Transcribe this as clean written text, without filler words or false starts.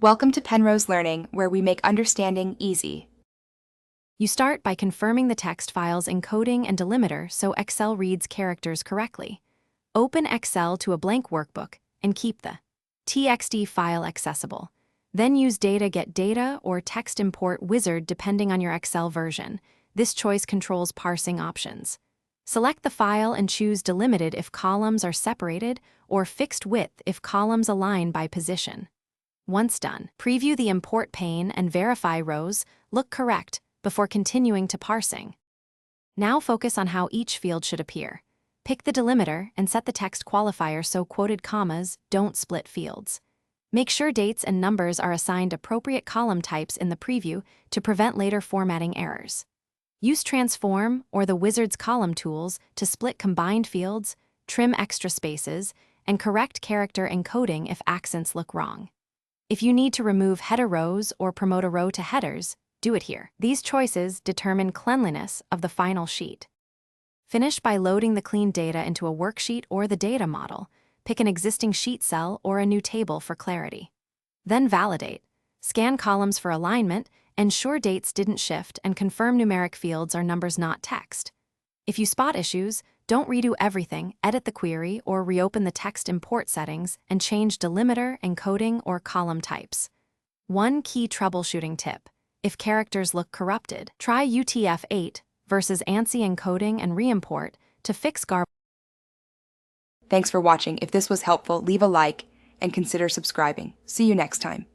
Welcome to Penrose Learning, where we make understanding easy. You start by confirming the text file's encoding and delimiter so Excel reads characters correctly. Open Excel to a blank workbook and keep the TXT file accessible. Then use Data Get Data or Text Import Wizard depending on your Excel version. This choice controls parsing options. Select the file and choose Delimited if columns are separated or Fixed Width if columns align by position. Once done, preview the import pane and verify rows look correct before continuing to parsing. Now focus on how each field should appear. Pick the delimiter and set the text qualifier so quoted commas don't split fields. Make sure dates and numbers are assigned appropriate column types in the preview to prevent later formatting errors. Use Transform or the Wizard's column tools to split combined fields, trim extra spaces, and correct character encoding if accents look wrong. If you need to remove header rows or promote a row to headers, do it here. These choices determine cleanliness of the final sheet. Finish by loading the clean data into a worksheet or the data model. Pick an existing sheet cell or a new table for clarity. Then validate. Scan columns for alignment, ensure dates didn't shift, and confirm numeric fields are numbers not text. If you spot issues, don't redo everything, edit the query, or reopen the text import settings and change delimiter, encoding, or column types. One key troubleshooting tip: if characters look corrupted, try UTF-8 versus ANSI encoding and reimport to fix garbled. Thanks for watching. If this was helpful, leave a like and consider subscribing. See you next time.